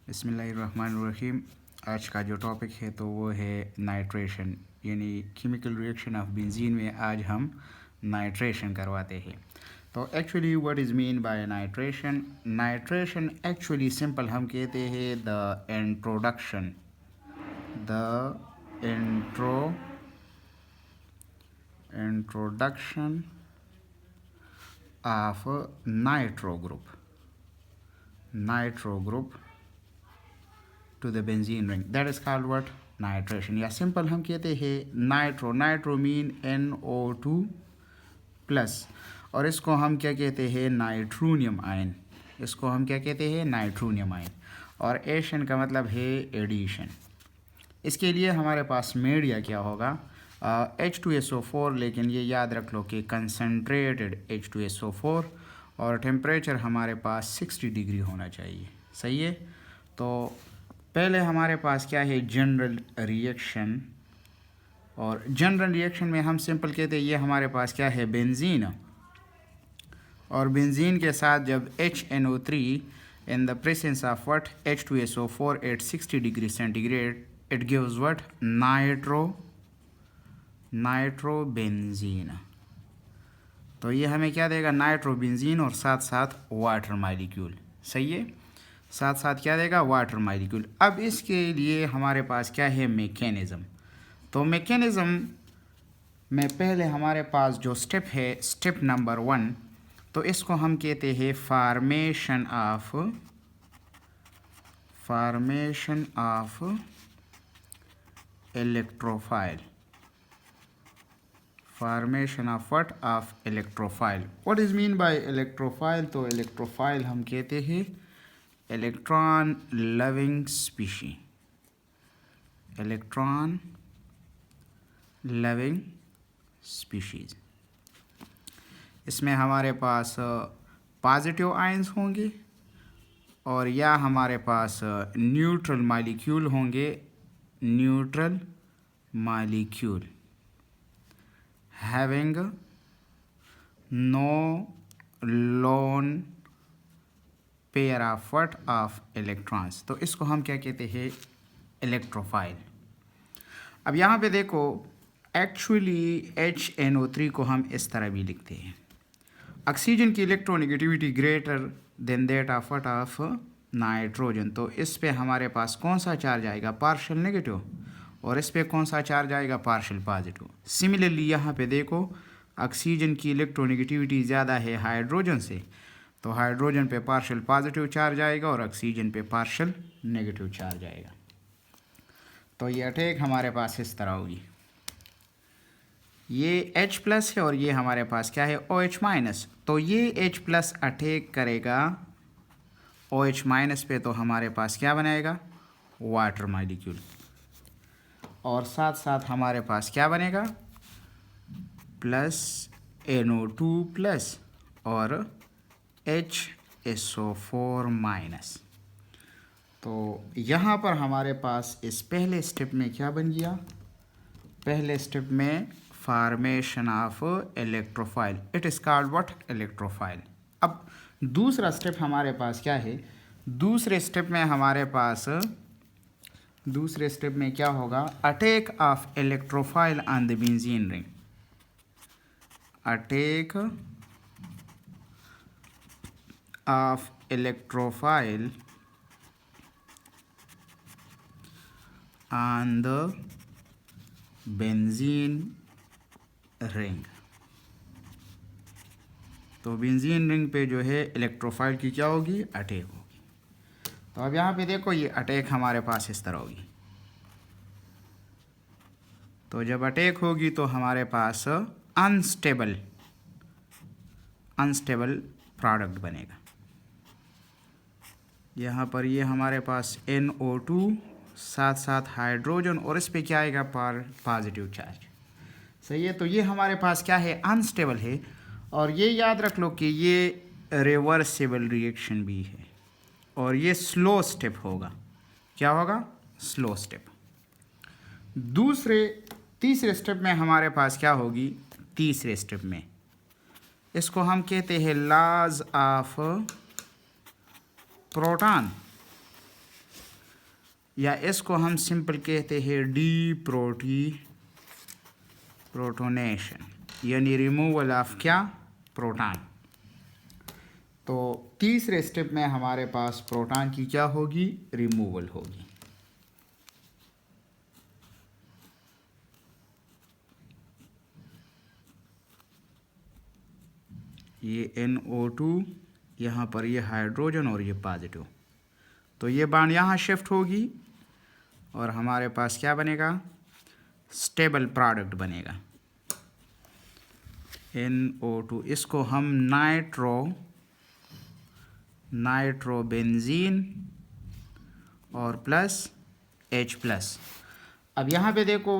बिस्मिल्लाहिर्रहमानिर्रहीम। आज का जो टॉपिक है तो वो है नाइट्रेशन, यानी केमिकल रिएक्शन ऑफ बेंजीन में आज हम नाइट्रेशन करवाते हैं। तो actually what is mean by nitration? Nitration actually simple हम कहते हैं the introduction of nitro group to the benzene ring, that is called what? Nitration। या सिंपल हम कहते हैं नाइट्रो मीन NO2 प्लस, और इसको हम क्या कहते हैं? Nitronium ion. इसको हम क्या कहते हैं? Nitronium ion. और एशन का मतलब है एडिशन। इसके लिए हमारे पास मीडिया क्या होगा? H2SO4, लेकिन ये याद रख लो कि कंसनट्रेटेड H2SO4, और टेम्परेचर हमारे पास 60 डिग्री होना चाहिए। सही है। तो पहले हमारे पास क्या है? General reaction. और जनरल रिएक्शन में हम सिंपल कहते हैं ये हमारे पास क्या है? बेंजीन। और बेंजीन के साथ जब HNO3 in the presence of what? H2SO4 at 60 degree centigrade, it gives what? Nitrobenzene. तो ये हमें क्या देगा? नाइट्रोबेंजीन, और साथ साथ वाटर मॉलिक्यूल। सही है। साथ साथ क्या देगा? Water molecule. अब इसके लिए हमारे पास क्या है? मैकेनिज़्म। तो मैकेनिज़्म में पहले हमारे पास जो स्टेप है, स्टेप नंबर 1, तो इसको हम कहते हैं formation of electrophile. Formation of what? Of electrophile. What is mean by electrophile? तो इलेक्ट्रोफाइल हम कहते हैं इलेक्ट्रॉन लविंग स्पीशीज़। इसमें हमारे पास पॉजिटिव आयंस होंगे, और या हमारे पास न्यूट्रल मॉलिक्यूल होंगे। Neutral molecule having no lone pair of what? Of electrons. तो इसको हम क्या कहते हैं? इलेक्ट्रोफाइल। अब यहाँ पे देखो, एक्चुअली HNO3 को हम इस तरह भी लिखते हैं, ऑक्सीजन की electronegativity greater than that of what? Of nitrogen. तो इस पे हमारे पास कौन सा चार्ज आएगा? Partial negative. और इस पे कौन सा चार्ज आएगा? Partial positive. सिमिलरली यहाँ पे देखो, ऑक्सीजन की इलेक्ट्रोनेगेटिविटी ज़्यादा है हाइड्रोजन से, तो हाइड्रोजन पे पार्शियल पॉजिटिव चार्ज आएगा और ऑक्सीजन पे पार्शियल नेगेटिव चार्ज आएगा। तो ये अटैक हमारे पास इस तरह होगी। ये H प्लस है और ये हमारे पास क्या है? OH minus. तो ये H प्लस अटैक करेगा OH माइनस पे, तो हमारे पास क्या बनाएगा? Water molecule. और साथ साथ हमारे पास क्या बनेगा? प्लस NO2 प्लस और HSO4 माइनस। तो यहाँ पर हमारे पास इस पहले स्टेप में क्या बन गया? पहले स्टेप में formation of electrophile, it is called what? Electrophile. अब दूसरा स्टेप हमारे पास क्या है? दूसरे स्टेप में हमारे पास क्या होगा? Attack of electrophile on the benzene ring. Attack of electrophile on the benzene ring। तो बेंजीन रिंग पे जो है इलेक्ट्रोफाइल की क्या होगी? अटैक होगी। तो अब यहाँ पे देखो, ये अटैक हमारे पास इस तरह होगी। तो जब अटैक होगी तो हमारे पास अनस्टेबल प्रोडक्ट बनेगा। यहाँ पर ये हमारे पास NO2 साथ साथ हाइड्रोजन, और इस पे क्या आएगा? Positive charge. सही है। तो ये हमारे पास क्या है? अनस्टेबल है। और ये याद रख लो कि ये रिवर्सिबल रिएक्शन भी है, और ये स्लो स्टेप होगा। क्या होगा? Slow step. तीसरे स्टेप में हमारे पास क्या होगी? तीसरे स्टेप में इसको हम कहते हैं लॉज ऑफ प्रोटॉन या इसको हम सिंपल कहते हैं प्रोटोनेशन, यानी रिमूवल ऑफ क्या, प्रोटॉन। तो तीसरे स्टेप में हमारे पास प्रोटॉन की क्या होगी, रिमूवल होगी। ये NO2, यहाँ पर ये हाइड्रोजन और ये पॉजिटिव, तो ये बॉन्ड यहाँ शिफ्ट होगी और हमारे पास क्या बनेगा, स्टेबल प्रोडक्ट बनेगा NO2। इसको हम नाइट्रोबेंजीन और प्लस H+। अब यहाँ पे देखो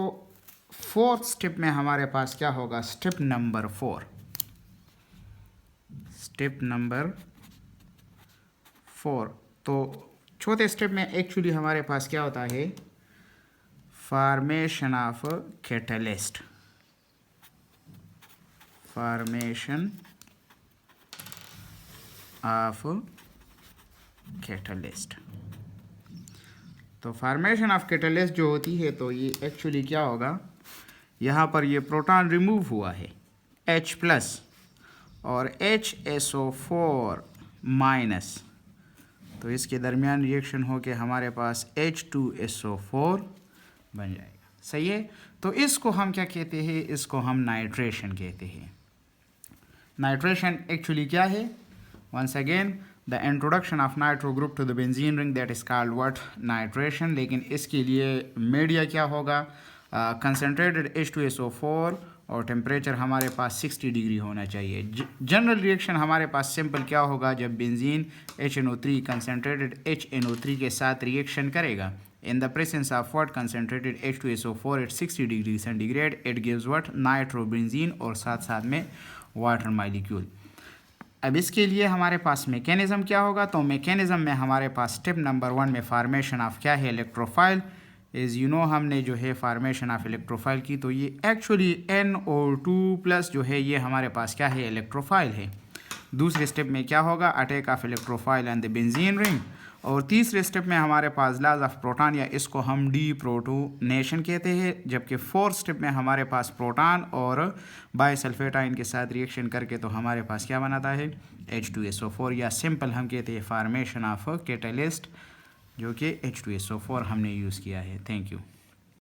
फोर्थ स्टेप में हमारे पास क्या होगा, स्टेप नंबर 4। तो चौथे स्टेप में एक्चुअली हमारे पास क्या होता है, फॉर्मेशन ऑफ कैटलिस्ट। तो फॉर्मेशन ऑफ कैटलिस्ट जो होती है, तो ये एक्चुअली क्या होगा, यहाँ पर ये प्रोटॉन रिमूव हुआ है H+ और HSO4-, तो इसके दरमियान रिएक्शन हो के हमारे पास H2SO4 बन जाएगा। सही है। तो इसको हम क्या कहते हैं, इसको हम नाइट्रेशन कहते हैं। नाइट्रेशन एक्चुअली क्या है, once again the introduction of nitro group to the benzene ring, that is called what, nitration. लेकिन इसके लिए मीडिया क्या होगा, कंसनट्रेटेड H2SO4 और टेम्परेचर हमारे पास 60 डिग्री होना चाहिए। जनरल रिएक्शन हमारे पास सिंपल क्या होगा, जब बेंजीन HNO3 कंसनट्रेटेड HNO3 के साथ रिएक्शन करेगा in the presence of what, concentrated H2SO4 at 60 degree centigrade, it gives what, nitrobenzene और साथ साथ में वाटर मॉलिक्यूल। अब इसके लिए हमारे पास मैकेनिज्म क्या होगा, तो मैकेनिज्म में हमारे पास स्टेप नंबर 1 में फार्मेशन ऑफ क्या है, इलेक्ट्रोफाइल। इज़ हमने जो है फार्मेशन ऑफ इलेक्ट्रोफाइल की, तो ये एक्चुअली NO2+ जो है ये हमारे पास क्या है, इलेक्ट्रोफाइल है। दूसरे स्टेप में क्या होगा, attack of electrophile and the benzene ring. और तीसरे स्टेप में हमारे पास लॉज ऑफ प्रोटॉन, या इसको हम डीप्रोटोनेशन कहते हैं। जबकि फोर्थ स्टेप में हमारे पास प्रोटॉन और बाइसल्फेट आयन के साथ रिएक्शन करके तो हमारे पास क्या बनाता है, H2SO4, या सिंपल हम कहते हैं फार्मेशन ऑफ कैटलिस्ट, जो कि H2SO4 हमने यूज़ किया है। Thank you.